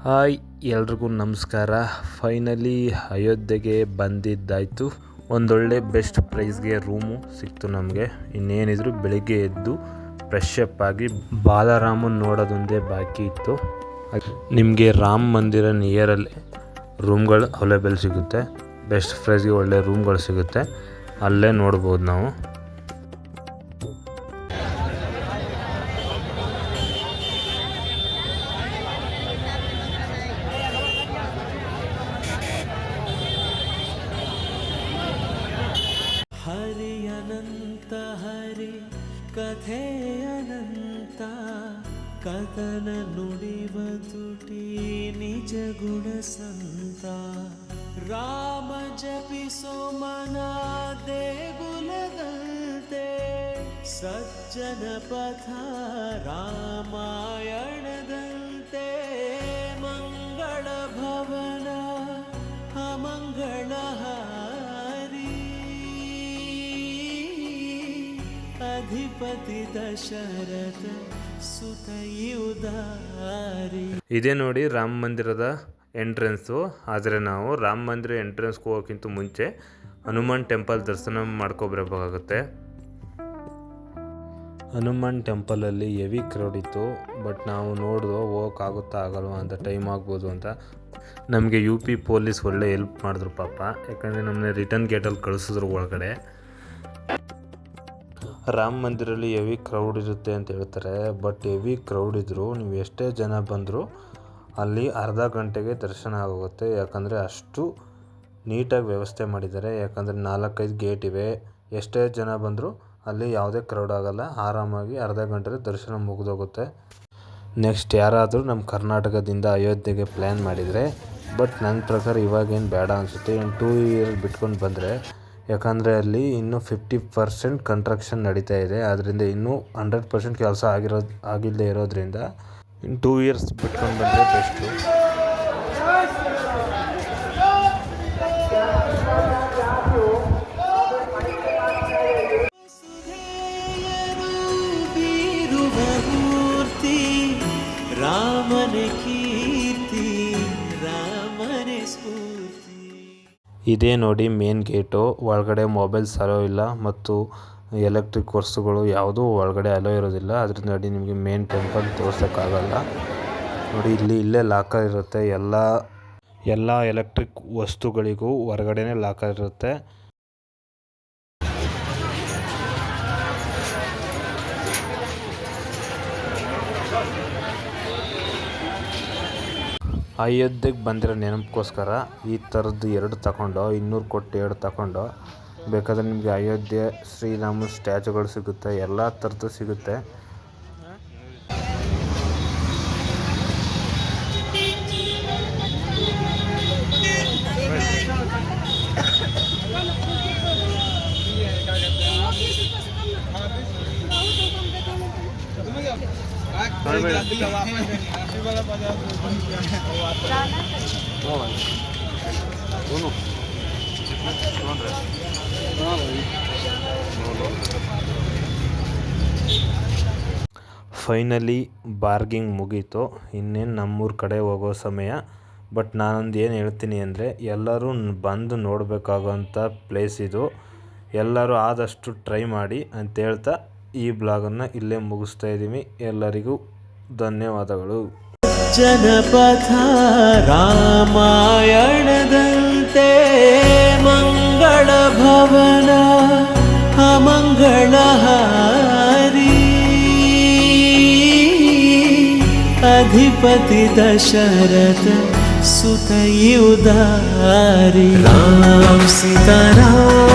Hi ಎಲ್ರಿಗೂ ನಮಸ್ಕಾರ. Finally ಅಯೋಧ್ಯೆಗೆ ಬಂದಿದ್ದಾಯಿತು. ಒಂದೊಳ್ಳೆ ಬೆಸ್ಟ್ ಪ್ರೈಸ್ಗೆ ರೂಮು ಸಿಕ್ತು ನಮಗೆ. ಇನ್ನೇನಿದ್ರು ಬೆಳಿಗ್ಗೆ ಎದ್ದು ಫ್ರೆಶ್ ಅಪ್ ಆಗಿ ಬಾಲರಾಮನ್ ನೋಡೋದೊಂದೇ ಬಾಕಿ ಇತ್ತು. ನಿಮಗೆ ರಾಮ ಮಂದಿರ ನಿಯರಲ್ಲಿ ರೂಮ್ಗಳು ಅವೈಲೇಬಲ್ ಸಿಗುತ್ತೆ. ಬೆಸ್ಟ್ ಪ್ರೈಸ್ಗೆ ಒಳ್ಳೆ ರೂಮ್ಗಳು ಸಿಗುತ್ತೆ, ಅಲ್ಲೇ ನೋಡ್ಬೋದು ನಾವು. ಹರಿ ಅನಂತ ಹರಿ ಕಥೆ ಅನಂತ, ಕಥನ ನುಡಿವ ತುಟಿ ನಿಜ ಗುಣ ಸಂತ. ರಾಮ ಜಪಿಸೋ ಮನ ದೇಗುಲದಂತೆ, ಸಜ್ಜನ ಪಥ ರಾಮಾಯಣದಂತೆ. ಮಂಗಳ ಭವನ ಅಮಂಗಳ ಅಧಿಪತಿ ದಶರಥ ಸುತಯುದಾರಿ. ಇದೇ ನೋಡಿ ರಾಮ ಮಂದಿರದ ಎಂಟ್ರೆನ್ಸು. ಆದರೆ ನಾವು ರಾಮ ಮಂದಿರ ಎಂಟ್ರೆನ್ಸ್ಗೆ ಹೋಗೋಕ್ಕಿಂತ ಮುಂಚೆ ಹನುಮಾನ್ ಟೆಂಪಲ್ ದರ್ಶನ ಮಾಡ್ಕೊಬರಬೇಕಾಗುತ್ತೆ. ಹನುಮಾನ್ ಟೆಂಪಲಲ್ಲಿ ಹೆವಿ ಕ್ರೌಡ್ ಇತ್ತು. ಬಟ್ ನಾವು ನೋಡಿದ್ವು ಹೋಗೋಕ್ಕಾಗುತ್ತಾ ಆಗಲ್ವಾ ಅಂತ, ಟೈಮ್ ಆಗ್ಬೋದು ಅಂತ. ನಮಗೆ UP ಪೊಲೀಸ್ ಒಳ್ಳೆ ಹೆಲ್ಪ್ ಮಾಡಿದ್ರು ಪಾಪ. ಯಾಕಂದರೆ ನಮ್ಮನ್ನ ರಿಟರ್ನ್ ಗೇಟಲ್ಲಿ ಕಳಿಸಿದ್ರು ಒಳಗಡೆ. ರಾಮ ಮಂದಿರಲ್ಲಿ ಹೆವಿ ಕ್ರೌಡ್ ಇರುತ್ತೆ ಅಂತ ಹೇಳ್ತಾರೆ. ಬಟ್ ಹೆವಿ ಕ್ರೌಡ್ ಇದ್ದರೂ ನೀವು ಎಷ್ಟೇ ಜನ ಬಂದರೂ ಅಲ್ಲಿ ಅರ್ಧ ಗಂಟೆಗೆ ದರ್ಶನ ಆಗೋಗುತ್ತೆ. ಯಾಕಂದರೆ ಅಷ್ಟು ನೀಟಾಗಿ ವ್ಯವಸ್ಥೆ ಮಾಡಿದ್ದಾರೆ. ಯಾಕಂದರೆ 4-5 ಗೇಟ್ ಇವೆ. ಎಷ್ಟೇ ಜನ ಬಂದರೂ ಅಲ್ಲಿ ಯಾವುದೇ ಕ್ರೌಡ್ ಆಗೋಲ್ಲ. ಆರಾಮಾಗಿ ಅರ್ಧ ಗಂಟೆಗೆ ದರ್ಶನ ಮುಗಿದೋಗುತ್ತೆ. ನೆಕ್ಸ್ಟ್ ಯಾರಾದರೂ ನಮ್ಮ ಕರ್ನಾಟಕದಿಂದ ಅಯೋಧ್ಯೆಗೆ ಪ್ಲ್ಯಾನ್ ಮಾಡಿದರೆ, ಬಟ್ ನನ್ನ ಪ್ರಕಾರ ಇವಾಗೇನು ಬೇಡ ಅನಿಸುತ್ತೆ. 2 ಇಯರ್ ಬಿಟ್ಕೊಂಡು ಬಂದರೆ, ಯಾಕಂದರೆ ಅಲ್ಲಿ ಇನ್ನೂ 50% ಕನ್ಸ್ಟ್ರಕ್ಷನ್ ನಡೀತಾ ಇದೆ. ಅದರಿಂದ ಇನ್ನೂ 100% ಕೆಲಸ ಆಗಿಲ್ಲದೆ ಇರೋದ್ರಿಂದ 2 ಇಯರ್ಸ್ ಬಿಟ್ಕೊಂಡು ಬಂದರೆ ಬೆಸ್ಟು. ರಾಮನ ಕೀರ್ತಿ, ರಾಮನ ಸ್ಫೂರ್ತಿ. ಇದೇ ನೋಡಿ ಮೇನ್ ಗೇಟು. ಒಳಗಡೆ ಮೊಬೈಲ್ಸ್ ಅಲೋ ಇಲ್ಲ ಮತ್ತು ಎಲೆಕ್ಟ್ರಿಕ್ ವಸ್ತುಗಳು ಯಾವುದೂ ಒಳಗಡೆ ಅಲೋ ಇರೋದಿಲ್ಲ. ಅದರಿಂದ ನೋಡಿ ನಿಮಗೆ ಮೇನ್ ಟೆಂಪಲ್ ತೋರ್ಸೋಕ್ಕಾಗಲ್ಲ. ನೋಡಿ ಇಲ್ಲೇ ಲಾಕರ್ ಇರುತ್ತೆ. ಎಲ್ಲ ಎಲೆಕ್ಟ್ರಿಕ್ ವಸ್ತುಗಳಿಗೂ ಹೊರಗಡೆನೇ ಲಾಕರ್ ಇರುತ್ತೆ. ಅಯೋಧ್ಯೆಗೆ ಬಂದಿರೋ ನೆನಪಕ್ಕೋಸ್ಕರ ಈ ಥರದ್ದು 2 ತಗೊಂಡು 200 ಕೊಟ್ಟು 2 ತಗೊಂಡು, ಬೇಕಾದರೆ ನಿಮಗೆ ಅಯೋಧ್ಯೆ ಶ್ರೀರಾಮ ಸ್ಟ್ಯಾಚುಗಳು ಸಿಗುತ್ತೆ. ಎಲ್ಲ ಥರದ್ದು ಸಿಗುತ್ತೆ. ಫೈನಲಿ ಬಾರ್ಗಿಂಗ್ ಮುಗೀತು. ಇನ್ನೇನು ನಮ್ಮೂರ ಕಡೆ ಹೋಗೋ ಸಮಯ. ಬಟ್ ನಾನೊಂದು ಏನು ಹೇಳ್ತೀನಿ ಅಂದರೆ, ಎಲ್ಲರೂ ಬಂದು ನೋಡಬೇಕಾಗೋಂಥ ಪ್ಲೇಸ್ ಇದು. ಎಲ್ಲರೂ ಆದಷ್ಟು ಟ್ರೈ ಮಾಡಿ ಅಂತ ಹೇಳ್ತಾ ಈ ಬ್ಲಾಗನ್ನು ಇಲ್ಲೇ ಮುಗಿಸ್ತಾ ಇದ್ದೀವಿ. ಎಲ್ಲರಿಗೂ ಧನ್ಯವಾದಗಳು. ಜನಪಥ ರಾಮಾಯಣದಂತೆ, ಮಂಗಳ ಭವನ ಅಮಂಗಳ ಹಾರಿ. ಅಧಿಪತಿ ದಶರಥ ಸುತಯುದಾರಿ. ರಾಮ ಸೀತಾರಾಮ